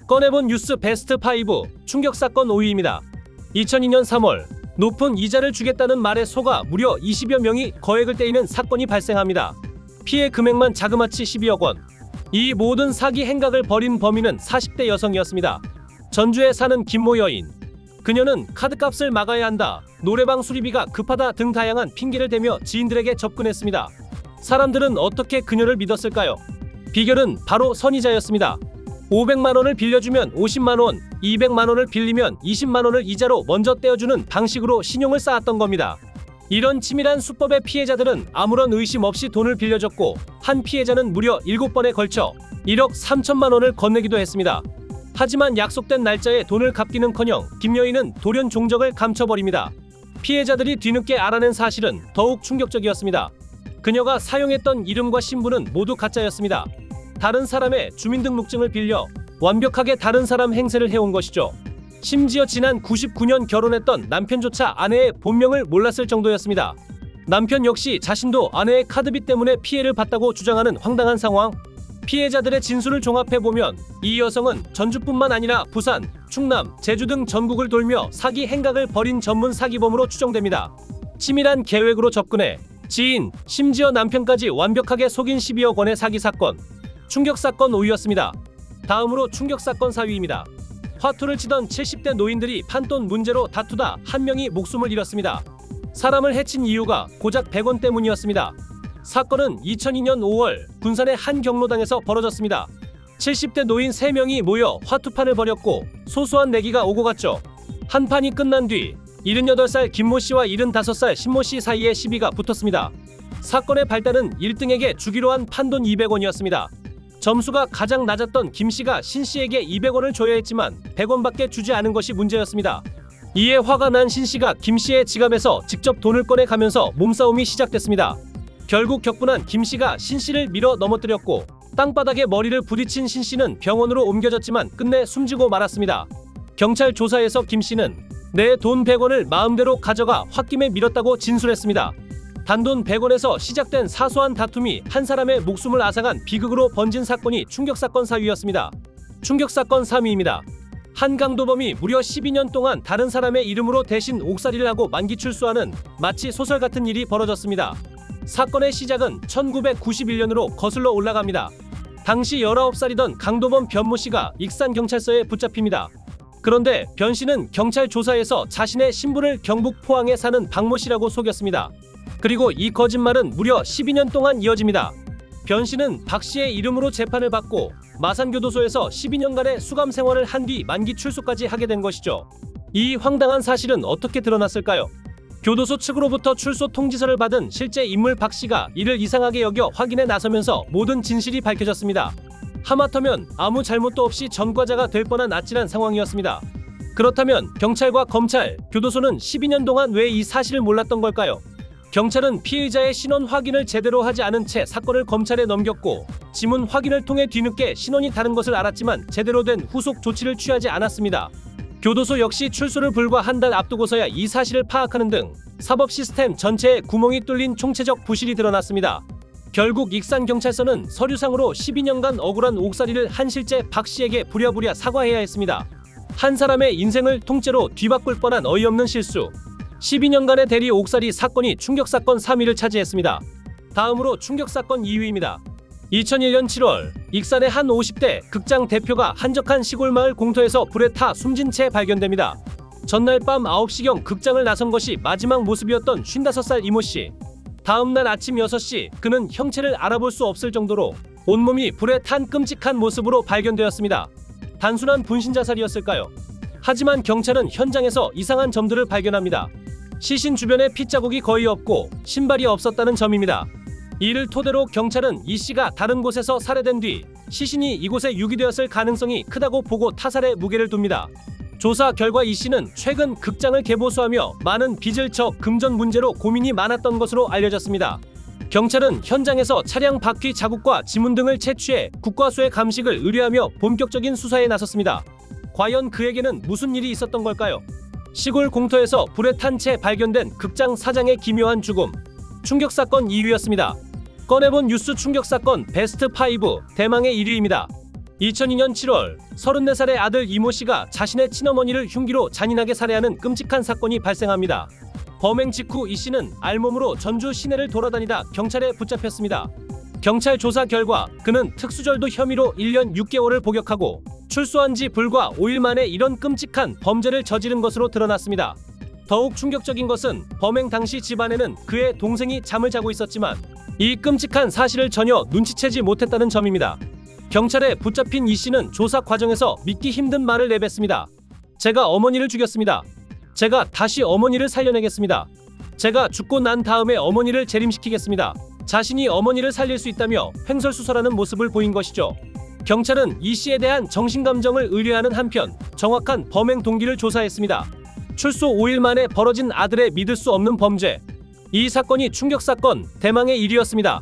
꺼내본 뉴스 베스트 5 충격사건 5위입니다. 2002년 3월 높은 이자를 주겠다는 말에 속아 무려 20여 명이 거액을 떼이는 사건이 발생합니다. 피해 금액만 자그마치 12억 원. 이 모든 사기 행각을 벌인 범인은 40대 여성이었습니다. 전주에 사는 김모 여인. 그녀는 카드값을 막아야 한다, 노래방 수리비가 급하다 등 다양한 핑계를 대며 지인들에게 접근했습니다. 사람들은 어떻게 그녀를 믿었을까요? 비결은 바로 선이자였습니다. 500만 원을 빌려주면 50만 원, 200만 원을 빌리면 20만 원을 이자로 먼저 떼어주는 방식으로 신용을 쌓았던 겁니다. 이런 치밀한 수법의 피해자들은 아무런 의심 없이 돈을 빌려줬고, 한 피해자는 무려 7번에 걸쳐 1억 3천만 원을 건네기도 했습니다. 하지만 약속된 날짜에 돈을 갚기는커녕 김 여인은 돌연 종적을 감춰버립니다. 피해자들이 뒤늦게 알아낸 사실은 더욱 충격적이었습니다. 그녀가 사용했던 이름과 신분은 모두 가짜였습니다. 다른 사람의 주민등록증을 빌려 완벽하게 다른 사람 행세를 해온 것이죠. 심지어 지난 99년 결혼했던 남편조차 아내의 본명을 몰랐을 정도였습니다. 남편 역시 자신도 아내의 카드비 때문에 피해를 봤다고 주장하는 황당한 상황. 피해자들의 진술을 종합해보면 이 여성은 전주뿐만 아니라 부산, 충남, 제주 등 전국을 돌며 사기 행각을 벌인 전문 사기범으로 추정됩니다. 치밀한 계획으로 접근해 지인, 심지어 남편까지 완벽하게 속인 12억 원의 사기 사건. 충격사건 5위였습니다. 다음으로 충격사건 4위입니다. 화투를 치던 70대 노인들이 판돈 문제로 다투다 한 명이 목숨을 잃었습니다. 사람을 해친 이유가 고작 100원 때문이었습니다. 사건은 2002년 5월 군산의 한 경로당에서 벌어졌습니다. 70대 노인 3명이 모여 화투판을 벌였고 소소한 내기가 오고 갔죠. 한 판이 끝난 뒤 78살 김모 씨와 75살 신모 씨 사이에 시비가 붙었습니다. 사건의 발단은 1등에게 주기로 한 판돈 200원이었습니다. 점수가 가장 낮았던 김 씨가 신 씨에게 200원을 줘야 했지만 100원밖에 주지 않은 것이 문제였습니다. 이에 화가 난 신 씨가 김 씨의 지갑에서 직접 돈을 꺼내 가면서 몸싸움이 시작됐습니다. 결국 격분한 김 씨가 신 씨를 밀어 넘어뜨렸고 땅바닥에 머리를 부딪힌 신 씨는 병원으로 옮겨졌지만 끝내 숨지고 말았습니다. 경찰 조사에서 김 씨는 내 돈 100원을 마음대로 가져가 홧김에 밀었다고 진술했습니다. 단돈 100원에서 시작된 사소한 다툼이 한 사람의 목숨을 앗아간 비극으로 번진 사건이 충격사건 4위였습니다. 충격사건 3위입니다. 한 강도범이 무려 12년 동안 다른 사람의 이름으로 대신 옥살이를 하고 만기 출소하는 마치 소설 같은 일이 벌어졌습니다. 사건의 시작은 1991년으로 거슬러 올라갑니다. 당시 19살이던 강도범 변모 씨가 익산경찰서에 붙잡힙니다. 그런데 변 씨는 경찰 조사에서 자신의 신분을 경북 포항에 사는 박모 씨라고 속였습니다. 그리고 이 거짓말은 무려 12년 동안 이어집니다. 변 씨는 박 씨의 이름으로 재판을 받고 마산교도소에서 12년간의 수감 생활을 한 뒤 만기 출소까지 하게 된 것이죠. 이 황당한 사실은 어떻게 드러났을까요? 교도소 측으로부터 출소 통지서를 받은 실제 인물 박 씨가 이를 이상하게 여겨 확인에 나서면서 모든 진실이 밝혀졌습니다. 하마터면 아무 잘못도 없이 전과자가 될 뻔한 아찔한 상황이었습니다. 그렇다면 경찰과 검찰, 교도소는 12년 동안 왜 이 사실을 몰랐던 걸까요? 경찰은 피의자의 신원 확인을 제대로 하지 않은 채 사건을 검찰에 넘겼고, 지문 확인을 통해 뒤늦게 신원이 다른 것을 알았지만 제대로 된 후속 조치를 취하지 않았습니다. 교도소 역시 출소를 불과 한 달 앞두고서야 이 사실을 파악하는 등 사법 시스템 전체에 구멍이 뚫린 총체적 부실이 드러났습니다. 결국 익산경찰서는 서류상으로 12년간 억울한 옥살이를 한 실제 박 씨에게 부랴부랴 사과해야 했습니다. 한 사람의 인생을 통째로 뒤바꿀 뻔한 어이없는 실수. 12년간의 대리 옥살이 사건이 충격사건 3위를 차지했습니다. 다음으로 충격사건 2위입니다. 2001년 7월 익산의 한 50대 극장 대표가 한적한 시골마을 공터에서 불에 타 숨진 채 발견됩니다. 전날 밤 9시경 극장을 나선 것이 마지막 모습이었던 55살 이모 씨. 다음날 아침 6시 그는 형체를 알아볼 수 없을 정도로 온몸이 불에 탄 끔찍한 모습으로 발견되었습니다. 단순한 분신 자살이었을까요? 하지만 경찰은 현장에서 이상한 점들을 발견합니다. 시신 주변에 핏자국이 거의 없고 신발이 없었다는 점입니다. 이를 토대로 경찰은 이 씨가 다른 곳에서 살해된 뒤 시신이 이곳에 유기되었을 가능성이 크다고 보고 타살에 무게를 둡니다. 조사 결과 이 씨는 최근 극장을 개보수하며 많은 빚을 져 금전 문제로 고민이 많았던 것으로 알려졌습니다. 경찰은 현장에서 차량 바퀴 자국과 지문 등을 채취해 국과수의 감식을 의뢰하며 본격적인 수사에 나섰습니다. 과연 그에게는 무슨 일이 있었던 걸까요? 시골 공터에서 불에 탄 채 발견된 극장 사장의 기묘한 죽음. 충격사건 2위였습니다. 꺼내본 뉴스 충격사건 베스트 5 대망의 1위입니다. 2002년 7월 34살의 아들 이모 씨가 자신의 친어머니를 흉기로 잔인하게 살해하는 끔찍한 사건이 발생합니다. 범행 직후 이 씨는 알몸으로 전주 시내를 돌아다니다 경찰에 붙잡혔습니다. 경찰 조사 결과 그는 특수절도 혐의로 1년 6개월을 복역하고 출소한 지 불과 5일 만에 이런 끔찍한 범죄를 저지른 것으로 드러났습니다. 더욱 충격적인 것은 범행 당시 집안에는 그의 동생이 잠을 자고 있었지만 이 끔찍한 사실을 전혀 눈치채지 못했다는 점입니다. 경찰에 붙잡힌 이 씨는 조사 과정에서 믿기 힘든 말을 내뱉습니다. 제가 어머니를 죽였습니다. 제가 다시 어머니를 살려내겠습니다. 제가 죽고 난 다음에 어머니를 재림시키겠습니다. 자신이 어머니를 살릴 수 있다며 횡설수설하는 모습을 보인 것이죠. 경찰은 이 씨에 대한 정신감정을 의뢰하는 한편 정확한 범행 동기를 조사했습니다. 출소 5일 만에 벌어진 아들의 믿을 수 없는 범죄. 이 사건이 충격사건, 대망의 일이었습니다.